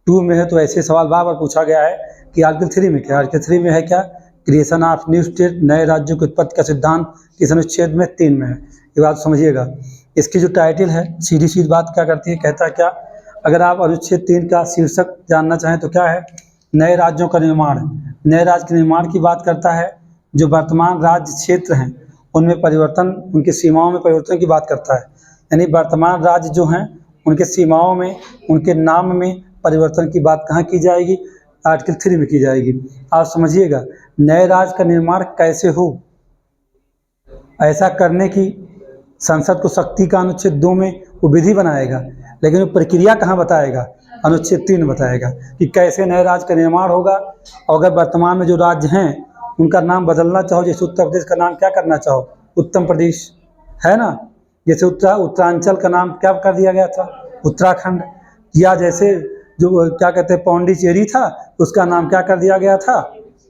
2 में है। तो ऐसे सवाल बार बार पूछा गया है कि आर्टिकल 3 में क्या, आर्टिकल 3 में है क्या, क्रिएशन ऑफ न्यू स्टेट, नए राज्यों की उत्पत्ति का सिद्धांत किस अनुच्छेद में, 3 में है। ये बात समझिएगा। इसकी जो टाइटल है सीधी सीधी बात क्या करती है, कहता है क्या, अगर आप अनुच्छेद 3 का शीर्षक जानना चाहें तो क्या है, नए राज्यों का निर्माण। नए राज्य के निर्माण की बात करता है, जो वर्तमान राज्य क्षेत्र हैं उनमें परिवर्तन, उनकी सीमाओं में परिवर्तन की बात करता है। यानी वर्तमान राज्य जो हैं उनके सीमाओं में, उनके नाम में परिवर्तन की बात कहाँ की जाएगी, आर्टिकल 3 में की जाएगी। आप समझिएगा, नए राज्य का निर्माण कैसे हो, ऐसा करने की संसद को शक्ति का अनुच्छेद 2 में वो विधि बनाएगा, लेकिन वो प्रक्रिया कहाँ बताएगा, अनुच्छेद 3 बताएगा कि कैसे नए राज्य का निर्माण होगा। और अगर वर्तमान में जो राज्य हैं उनका नाम बदलना चाहो, जैसे उत्तर प्रदेश का नाम क्या करना चाहो, उत्तम प्रदेश है ना, जैसे उत्तरांचल का नाम क्या कर दिया गया था, उत्तराखंड, या जैसे जो क्या कहते हैं पौंडीचेरी था उसका नाम क्या कर दिया गया था,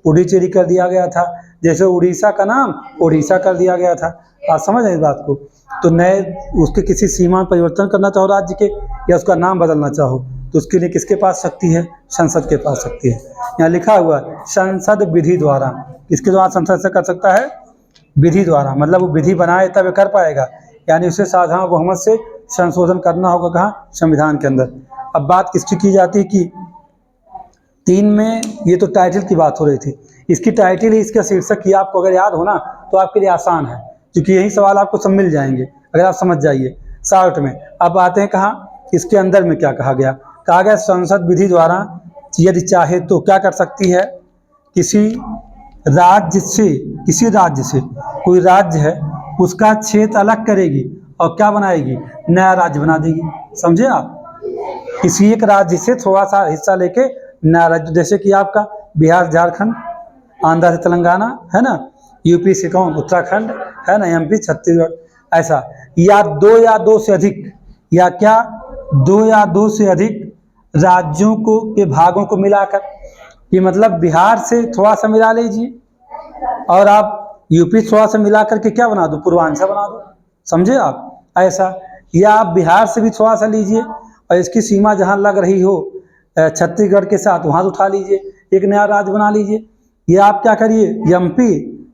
पुडुचेरी कर दिया गया था। जैसे उड़ीसा का नाम ओडिशा कर दिया गया था। आप समझ रहे इस बात को। तो नए उसके किसी सीमा में परिवर्तन करना चाहो राज्य के, या उसका नाम बदलना चाहो, तो उसके लिए किसके पास शक्ति है, संसद के पास शक्ति है। यहाँ लिखा हुआ है संसद विधि द्वारा, किसके द्वारा संसद से कर सकता है, विधि द्वारा, मतलब वो विधि बनाए तब कर पाएगा, यानी उसे साधारण बहुमत से संशोधन करना होगा कहाँ, संविधान के अंदर। अब बात किसकी की जाती है कि 3 में, ये तो टाइटल की बात हो रही थी, इसकी टाइटल ही इसका शीर्षक ही आपको अगर याद हो ना तो आपके लिए आसान है, क्योंकि यही सवाल आपको सब मिल जाएंगे अगर आप समझ जाइए शॉर्ट में। अब आते हैं कहाँ, इसके अंदर में क्या कहा गया, कहा गया संसद विधि द्वारा यदि चाहे तो क्या कर सकती है, किसी राज्य से कोई राज्य है उसका क्षेत्र अलग करेगी और क्या बनाएगी, नया राज्य बना देगी। समझे आप, किसी एक राज्य से थोड़ा सा हिस्सा लेके नया राज्य, जैसे कि आपका बिहार झारखंड, आंध्र से तेलंगाना है ना, यूपी से कौन उत्तराखंड है ना, एमपी छत्तीसगढ़, ऐसा, या दो से अधिक, या क्या 2 या 2 से अधिक राज्यों को के भागों को मिलाकर, कि मतलब बिहार से थोड़ा सा मिला लीजिए और आप यूपी थोड़ा सा मिला करके क्या बना दो, पूर्वांचल बना दो। समझे आप, ऐसा, या आप बिहार से भी थोड़ा सा लीजिए और इसकी सीमा जहाँ लग रही हो छत्तीसगढ़ के साथ वहाँ से उठा लीजिए, एक नया राज्य बना लीजिए। या आप क्या करिए, एमपी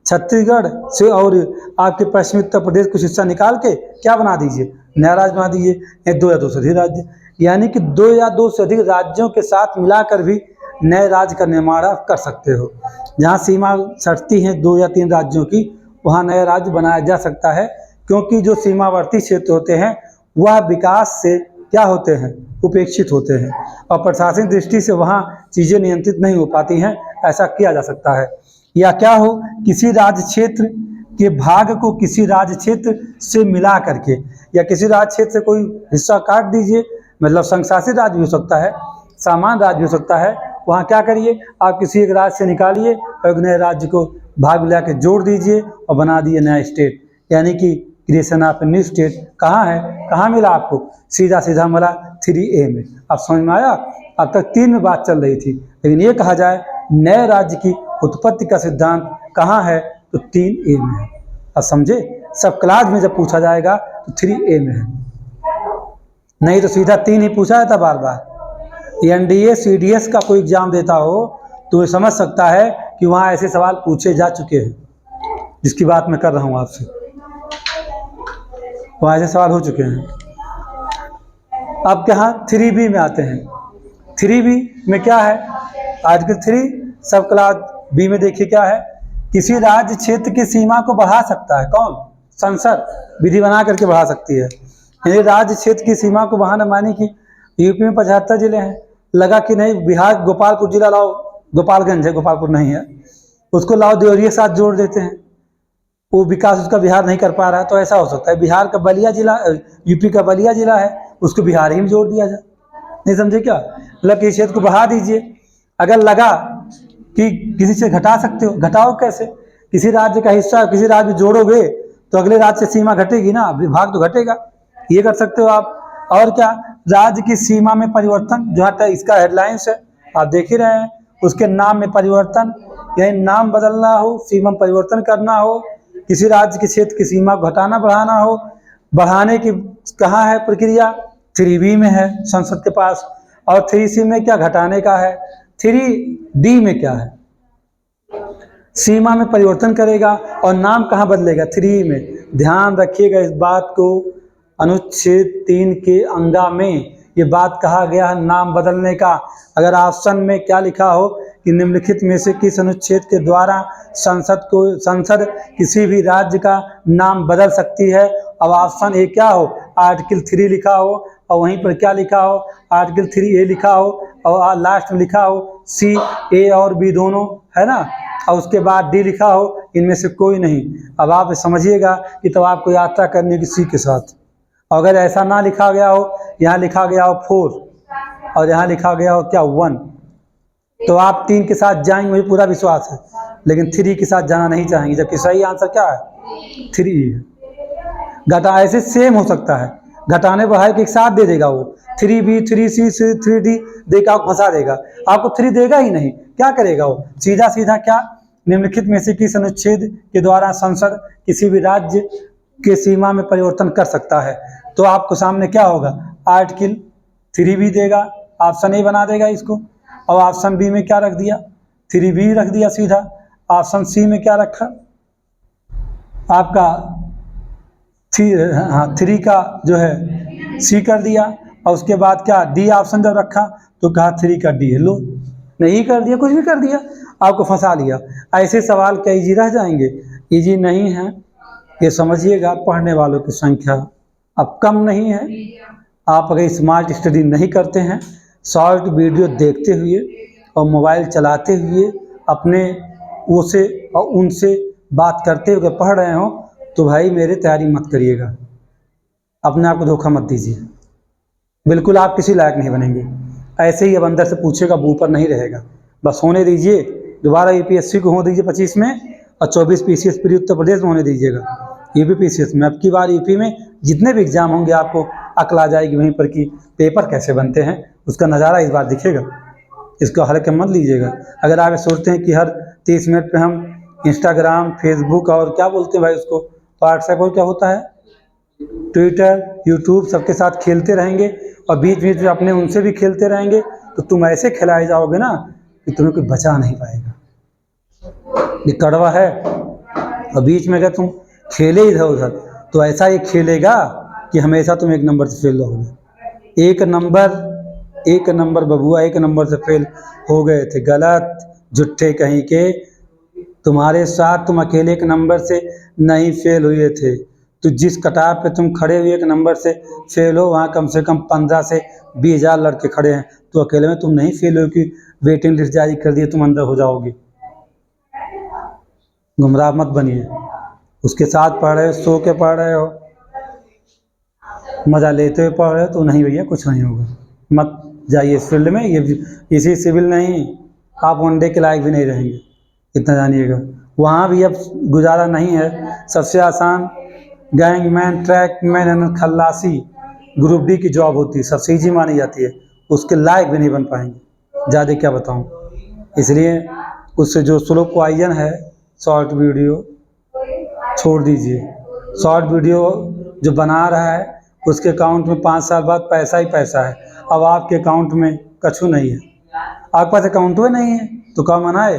छत्तीसगढ़ से और आपके पश्चिमी उत्तर प्रदेश कुछ हिस्सा निकाल के क्या बना दीजिए, नया राज्य बना दीजिए, या 2 या 2 से अधिक राज्य, यानी कि 2 या 2 से अधिक राज्यों के साथ मिलाकर भी नए राज्य का निर्माण आप कर सकते हो। जहाँ सीमा सटती हैं 2 या 3 राज्यों की, वहाँ नया राज्य बनाया जा सकता है, क्योंकि जो सीमावर्ती क्षेत्र होते हैं वह विकास से क्या होते हैं, उपेक्षित होते हैं, और प्रशासनिक दृष्टि से वहाँ चीज़ें नियंत्रित नहीं हो पाती हैं, ऐसा किया जा सकता है। या क्या हो, किसी राज्य क्षेत्र के भाग को किसी राज्य क्षेत्र से मिला करके, या किसी राज्य क्षेत्र से कोई हिस्सा काट दीजिए, मतलब संघ शासित राज्य भी हो सकता है, सामान्य राज्य भी हो सकता है, वहाँ क्या करिए, आप किसी एक राज्य से निकालिए और एक नए राज्य को भाग मिला के जोड़ दीजिए और बना दिए नया स्टेट, यानी कि क्रिएशन ऑफ न्यू स्टेट। कहाँ है, कहाँ मिला आपको, सीधा सीधा मिला 3A में। आप समझ में आया, अब तक 3 में बात चल रही थी, लेकिन ये कहा जाए नए राज्य की उत्पत्ति का सिद्धांत कहाँ है, तो 3A में है। अब समझे, सब क्लास में जब पूछा जाएगा तो 3A में है, नहीं तो सीधा 3 ही पूछा जाता बार बार। NDA CDS का कोई एग्जाम देता हो तो ये समझ सकता है कि वहाँ ऐसे सवाल पूछे जा चुके हैं, जिसकी बात मैं कर रहा हूँ आपसे, वहाँ ऐसे सवाल हो चुके हैं। अब यहाँ 3B में आते हैं। 3B में क्या है, आर्टिकल 3 सब क्लास B में देखिए क्या है, किसी राज्य क्षेत्र की सीमा को बढ़ा सकता है कौन, संसद विधि बना करके बढ़ा सकती है। यानी राज्य क्षेत्र की सीमा को बढ़ाना, मानी कि यूपी में 75 जिले हैं, लगा कि नहीं बिहार गोपालपुर जिला लाओ, गोपालगंज है, गोपालपुर नहीं है, उसको लाओ देवरिया के साथ जोड़ देते हैं, वो विकास उसका बिहार नहीं कर पा रहा है, तो ऐसा हो सकता है बिहार का बलिया जिला, यूपी का बलिया जिला है, उसको बिहार ही में जोड़ दिया जाए। नहीं समझे क्या, मतलब कि क्षेत्र को बढ़ा दीजिए। अगर लगा कि किसी से घटा सकते हो, घटाओ कैसे, किसी राज्य का हिस्सा किसी राज्य में जोड़ोगे तो अगले राज्य से सीमा घटेगी ना, विभाग तो घटेगा, ये कर सकते हो आप। और क्या, राज्य की सीमा में परिवर्तन, जहाँ तक इसका हेडलाइंस है आप देख ही रहे हैं, उसके नाम में परिवर्तन, यानी नाम बदलना हो, सीमा परिवर्तन करना हो, किसी राज्य के क्षेत्र की सीमा को घटाना बढ़ाना हो, बढ़ाने की कहाँ है प्रक्रिया, 3B में है संसद के पास। और 3C में क्या घटाने का है, 3D में क्या है, सीमा में परिवर्तन करेगा और नाम कहाँ बदलेगा, 3 में। ध्यान रखिएगा इस बात को, अनुच्छेद 3 के अंगा में ये बात कहा गया है नाम बदलने का। अगर ऑप्शन में क्या लिखा हो कि निम्नलिखित में से किस अनुच्छेद के द्वारा संसद किसी भी राज्य का नाम बदल सकती है, अब ऑप्शन ए क्या हो, आर्टिकल 3 लिखा हो, और वहीं पर क्या लिखा हो, आर्टिकल 3A लिखा हो, और लास्ट में लिखा हो सी, ए और बी दोनों, है ना, और उसके बाद डी लिखा हो, इनमें से कोई नहीं। अब आप समझिएगा कि तब आपको यात्रा करने की सी के साथ। अगर ऐसा ना लिखा गया हो, यहाँ लिखा गया हो 4 और यहाँ लिखा गया हो क्या 1, तो आप 3 के साथ जाएंगे, मुझे पूरा विश्वास है, लेकिन 3 के साथ जाना नहीं चाहेंगे, जबकि सही आंसर क्या है, 3 है। घटा ऐसे सेम हो सकता है, घटाने बढ़ाए के एक साथ दे देगा वो, 3B 3C 3D देगा, फंसा देगा आपको, 3 देगा ही नहीं, क्या करेगा वो, सीधा सीधा क्या, निम्नलिखित में से किस अनुच्छेद के द्वारा संसद किसी भी राज्य के सीमा में परिवर्तन कर सकता है, तो आपको सामने क्या होगा, आर्टिकल 3B देगा, ऑप्शन ए बना देगा इसको, और ऑप्शन बी में क्या रख दिया, 3B रख दिया सीधा, ऑप्शन सी में क्या रखा आपका 3 का जो है सी कर दिया, और उसके बाद क्या डी ऑप्शन जब रखा तो कहा 3 का डी है, लो नहीं कर दिया, कुछ भी कर दिया, आपको फंसा लिया। ऐसे सवाल क्या इजी रह जाएंगे, इजी नहीं है, ये समझिएगा। पढ़ने वालों की संख्या अब कम नहीं है, आप अगर स्मार्ट स्टडी नहीं करते हैं, शॉर्ट वीडियो देखते हुए और मोबाइल चलाते हुए अपने वो से और उनसे बात करते हुए पढ़ रहे हो, तो भाई मेरे तैयारी मत करिएगा, अपने आप को धोखा मत दीजिए, बिल्कुल आप किसी लायक नहीं बनेंगे। ऐसे ही अब अंदर से पूछेगा, ऊपर नहीं रहेगा, बस होने दीजिए। दोबारा यूपीएससी को होने दीजिए 25 में, और 24 पीसीएस प्री उत्तर प्रदेश में होने दीजिएगा, यूपी पीसीएस में। अब की बार यूपी में जितने भी एग्जाम होंगे आपको अकल आ जाएगी वहीं पर कि पेपर कैसे बनते हैं, उसका नज़ारा इस बार दिखेगा, इसको हल्के मत लीजिएगा। अगर आप सोचते हैं कि हर 30 मिनट पे हम इंस्टाग्राम, फेसबुक और क्या बोलते हैं भाई उसको, व्हाट्सएप और क्या होता है, ट्विटर, यूट्यूब, सबके साथ खेलते रहेंगे और बीच बीच में अपने उनसे भी खेलते रहेंगे, तो तुम ऐसे खिलाए जाओगे ना कि तुम्हें कोई बचा नहीं पाएगा। ये कड़वा है। और बीच में अगर तुम खेले इधर उधर तो ऐसा ये खेलेगा कि हमेशा तुम 1 नंबर से फेल रहोगे। 1 नंबर बबुआ 1 नंबर से फेल हो गए थे, गलत, झूठे कहीं के। तुम्हारे साथ तुम अकेले 1 नंबर से नहीं फेल हुए थे, तो जिस कतार पे तुम खड़े हुए 1 नंबर से फेल हो, वहाँ कम से कम 15 से 20 हज़ार लड़के खड़े हैं, तो अकेले में तुम नहीं फेल हो कि वेटिंग लिस्ट जारी कर दिए तुम अंदर हो जाओगे। गुमराह मत बनिए, उसके साथ पढ़ रहे हो, सो के पढ़ रहे हो, मज़ा लेते हुए पढ़ रहे हो, तो नहीं भैया कुछ नहीं होगा, मत जाइए इस फील्ड में। ये इसी सिविल नहीं, आप वनडे के लायक भी नहीं रहेंगे, इतना जानिएगा। वहाँ भी अब गुजारा नहीं है। सबसे आसान गैंगमैन, ट्रैकमैन, खल्लासी, ग्रुप डी की जॉब होती है, सबसे ईजी मानी जाती है, उसके लायक भी नहीं बन पाएंगे, ज़्यादा क्या बताऊँ। इसलिए उससे जो स्लो पॉइजन है, शॉर्ट वीडियो छोड़ दीजिए। शॉर्ट वीडियो जो बना रहा है उसके अकाउंट में 5 साल बाद पैसा ही पैसा है। अब आपके अकाउंट में कछु नहीं है, आपके पास अकाउंट ही नहीं है तो क्या मनाए,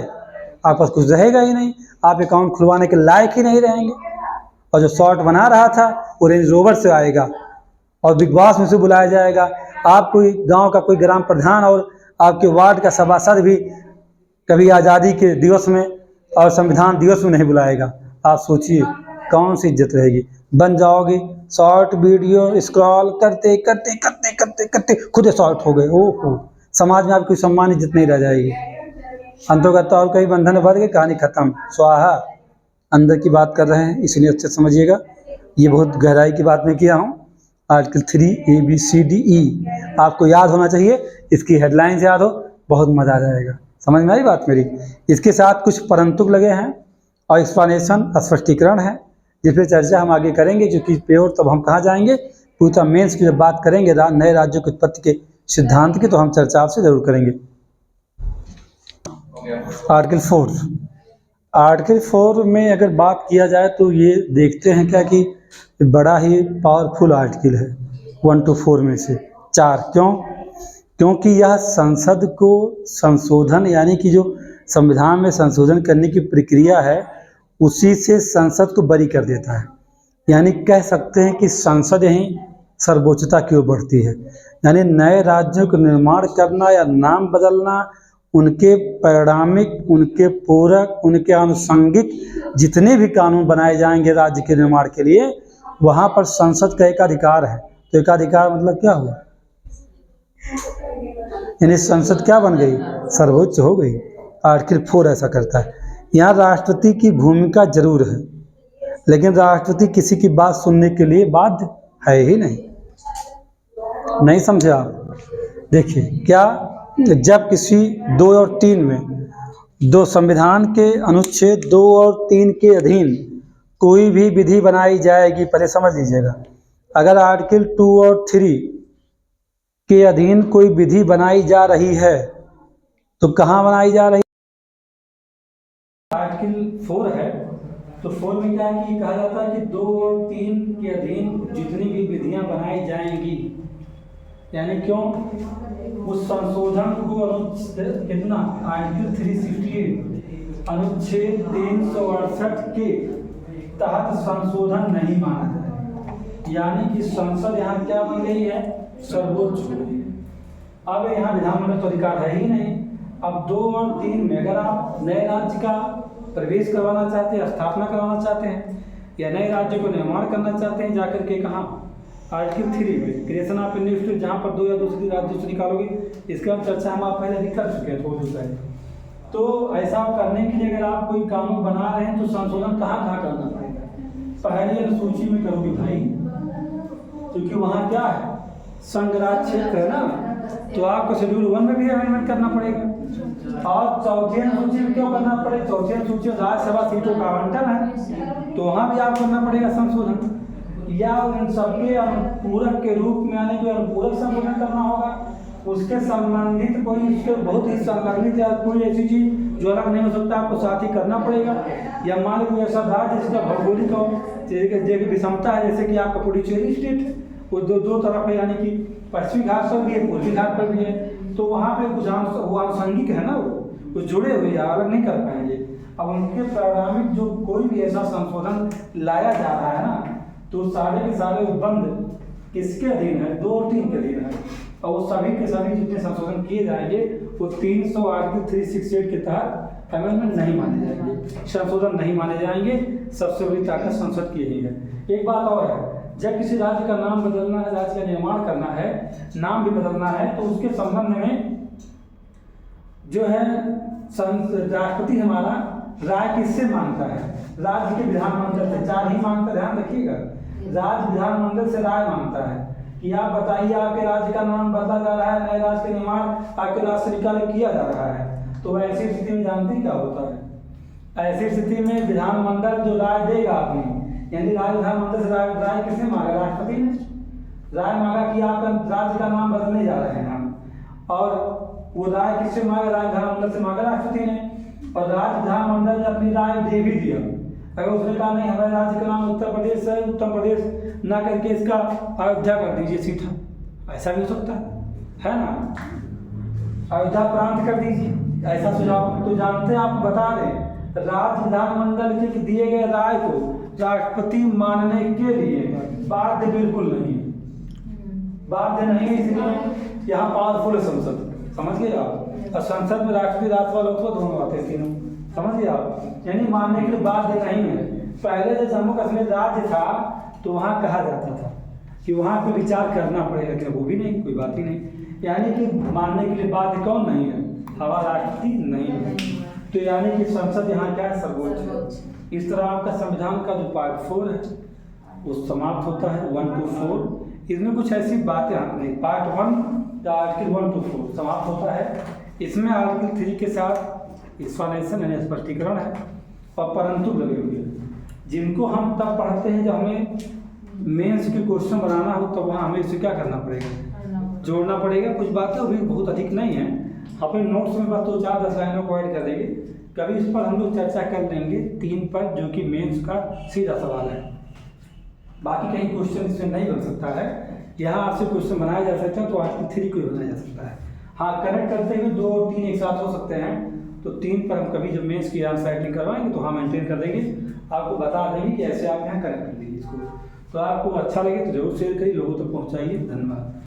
आपके पास कुछ रहेगा ही नहीं, आप अकाउंट खुलवाने के लायक ही नहीं रहेंगे। और जो शॉर्ट बना रहा था वो रेंज रोवर से आएगा और बिग बॉस में से बुलाया जाएगा। आप कोई गांव का कोई ग्राम प्रधान और आपके वार्ड का सभासद भी कभी आज़ादी के दिवस में और संविधान दिवस में नहीं बुलाएगा। आप सोचिए कौन सी इज्जत रहेगी। बन जाओगे शॉर्ट वीडियो स्क्रॉल करते करते करते करते करते खुद शॉर्ट हो गए, ओहो, समाज में आपकी सम्मान इज्जत नहीं रह जाएगी। अंतर्गत और कई बंधन बढ़ गए, कहानी खत्म, स्वाहा। अंदर की बात कर रहे हैं, इसलिए अच्छे समझिएगा, ये बहुत गहराई की बात मैं किया हूँ। आर्टिकल 3 ABCDE आपको याद होना चाहिए, इसकी हेडलाइंस याद हो, बहुत मज़ा आ जाएगा। समझ में आई बात मेरी। इसके साथ कुछ परंतुक लगे हैं और एक्सप्लेनेशन, स्पष्टीकरण है, जिस पर चर्चा हम आगे करेंगे। क्योंकि प्योर तब हम कहाँ जाएंगे, पूरा मेंस की जब बात करेंगे नए राज्यों की उत्पत्ति के सिद्धांत की, तो हम चर्चा आपसे जरूर करेंगे। आर्टिकल 4 में अगर बात किया जाए तो ये देखते हैं क्या कि बड़ा ही पावरफुल आर्टिकल है 1 to 4 में से 4। क्योंकि यह संसद को संशोधन यानी कि जो संविधान में संशोधन करने की प्रक्रिया है उसी से संसद को बरी कर देता है। यानी कह सकते हैं कि संसद ही सर्वोच्चता की ओर बढ़ती है। यानी नए राज्यों का निर्माण करना या नाम बदलना, उनके परिणामिक, उनके पूरक, उनके आनुषंगिक जितने भी कानून बनाए जाएंगे राज्य के निर्माण के लिए, वहाँ पर संसद का एकाधिकार है। तो एकाधिकार मतलब क्या हुआ? यानी संसद क्या बन गई? सर्वोच्च हो गई। आर्टिकल 4 ऐसा करता है। यहाँ राष्ट्रपति की भूमिका जरूर है, लेकिन राष्ट्रपति किसी की बात सुनने के लिए बाध्य है ही नहीं। नहीं समझे आप? देखिए क्या, जब किसी 2 और 3 में, दो संविधान के अनुच्छेद 2 और 3 के अधीन कोई भी विधि बनाई जाएगी, पहले समझ लीजिएगा, अगर आर्टिकल 2 और 3 के अधीन कोई विधि बनाई जा रही है तो कहाँ बनाई जा रही? आर्टिकल 4 है, तो 4 में क्या है कि कहा जाता है कि 2 और 3 के अधीन जितनी भी विधियां बनाई जाएंगी, यानी क्यों, उस संशोधन को अनुच्छेद कितना, आर्टिकल 368 अनुच्छेद 368 के तहत संशोधन नहीं माना जाए। यानी कि संसद यहाँ क्या बन गई है? सर्वोच्च हो गई है। अब यहाँ विधानमंडल तो अधिकार है ही नहीं। अब 2 और 3 में अगर आप नए राज्य का प्रवेश करवाना चाहते हैं, स्थापना करवाना चाहते हैं, या नए राज्य को निर्माण करना चाहते हैं, जाकर के कहाँ, आर्टिकल 3 में क्रिएशन ऑफ न्यू स्टेट, जहाँ पर 2 या 2 से राज्य से निकालोगे, इसका चर्चा हम आप पहले भी कर चुके हैं थोड़ी देर पहले। तो ऐसा करने के लिए अगर आप कोई कानून बना रहे हैं तो संशोधन कहाँ कहाँ करना पड़ेगा? पहली अनुसूची में करोगे भाई, क्योंकि वहाँ क्या है, संघ राज्य क्षेत्र है ना, तो आपको शेड्यूल 1 में भी अमेंडमेंट करना पड़ेगा। और चौथी अनुसूची में क्यों करना पड़ेगा? चौथी अनुसूची में राज्यसभा सीटों का आवंटन है, तो वहाँ भी आपको करना पड़ेगा संशोधन, या उन सबके अनुपूरक के रूप में, यानी कोई अनुपूरक संशोधन करना होगा, उसके संबंधित कोई उसके बहुत ही संलग्नित या कोई ऐसी चीज जो अलग नहीं हो सकता, आपको साथ ही करना पड़ेगा। या मान लो कोई ऐसा राज्य जिसका भौगोलिक और विषमता है, जैसे कि आपका पुडुचेरी स्टेट, वो दो तरफ है, यानी कि पश्चिमी घाट पर भी है, पूर्वी घाट पर भी है, तो वहाँ पे कुछ वो आनुषंगिक है ना, वो जुड़े हुए हैं, अलग नहीं कर पाएंगे। अब उनके प्रारंभिक जो कोई भी ऐसा संशोधन लाया जा रहा है ना, तो सारे के सारे बंद किसके अधीन है? 2 और 3 के अधीन है, और वो सभी के सभी जितने संशोधन किए जाएंगे वो 300 आर्टिकल 368 के तहत अमेंडमेंट नहीं माने जाएंगे, संशोधन नहीं माने जाएंगे। सबसे बड़ी ताकत संसद की ही है। एक बात और है, जब किसी राज्य का नाम बदलना है, राज्य का निर्माण करना है, नाम भी बदलना है, तो उसके संबंध में जो है राष्ट्रपति हमारा राय किससे मांगता है? राज्य के विधानमंडल से। 4 ही मांगता, ध्यान रखिएगा, राज्य विधानमंडल से राय मांगता है कि आप बताइए आपके राज्य का नाम बदला जा रहा है, नए राज्य का निर्माण आपके राज्य से निकाल किया जा रहा है। तो ऐसी स्थिति में जानते क्या होता है? ऐसी स्थिति में विधानमंडल जो राय देगा अपनी, यानी राज्य विधानमंडल से राय किसने मांगा? राष्ट्रपति ने राय मांगा कि आपका राज्य का नाम बदलने जा रहे हैं हम, और वो राय किससे मांगा? राज्य विधानमंडल से मांगा, राष्ट्रपति ने। और राज्य विधानमंडल ने अपनी राय दे भी दिया। अगर उसने कहा नहीं हमारे राज्य का नाम उत्तर प्रदेश है, उत्तर प्रदेश ना करके इसका अयोध्या कर दीजिए सीधा, ऐसा भी हो सकता है ना, अयोध्या प्रांत कर दीजिए, ऐसा सुझाव। तो जानते हैं, आप बता दें, राज्य विधानमंडल के दिए गए राय को राष्ट्रपति मानने के लिए बाध्य बिल्कुल नहीं, बाध्य नहीं, इसलिए यहाँ पावरफुल है संसद, समझ गए आप। और संसद में राष्ट्रपति, राज्यपाल, लोकसभा दोनों आते हैं, तीनों, समझ गए आप। यानी मानने के लिए बाध्य नहीं है। पहले जो जम्मू कश्मीर राज्य था तो वहाँ कहा जाता था कि वहाँ पे विचार करना पड़ेगा, लेकिन वो भी नहीं, कोई बात ही नहीं। यानी कि मानने के लिए बाध्य कौन नहीं है? हमारा राष्ट्रपति नहीं है। तो यानी कि संसद यहाँ क्या है? सर्वोच्च है। इस तरह आपका संविधान का जो पार्ट 4 है वो समाप्त होता है, 1 to 4। इसमें कुछ ऐसी बातें नहीं, पार्ट 1 या आर्टिकल 1 to 4 समाप्त होता है। इसमें आर्टिकल 3 के साथ एक्सप्लेनेशन यानी स्पष्टीकरण है, और परंतु लगे हुए जिनको हम तब पढ़ते हैं जब हमें मेंस के क्वेश्चन बनाना हो, तो वहाँ हमें इसे क्या करना पड़ेगा? जोड़ना पड़ेगा। कुछ बातें भी बहुत अधिक नहीं है, अपने नोट्स में बस 2-4-10 लाइनों को ऐड कर देंगे। कभी इस पर हम लोग चर्चा कर लेंगे 3 पर, जो कि मेंस का सीधा सवाल है। बाकी कहीं क्वेश्चन इसमें नहीं बन सकता है। यहाँ आपसे क्वेश्चन बनाया जा सकता है तो आर्टिकल 3 को बनाया जा सकता है। हाँ, कनेक्ट करते हुए 2 और 3 एक साथ हो सकते हैं, तो 3 पर हम कभी जब मेंस की आंसर राइटिंग करवाएंगे तो हाँ मेंटेन कर देंगे, आपको बता देंगे कि ऐसे आप यहाँ करेक्ट कर दीजिए इसको। तो आपको अच्छा लगे तो जरूर शेयर करिए, लोगों तक पहुँचाइए। धन्यवाद।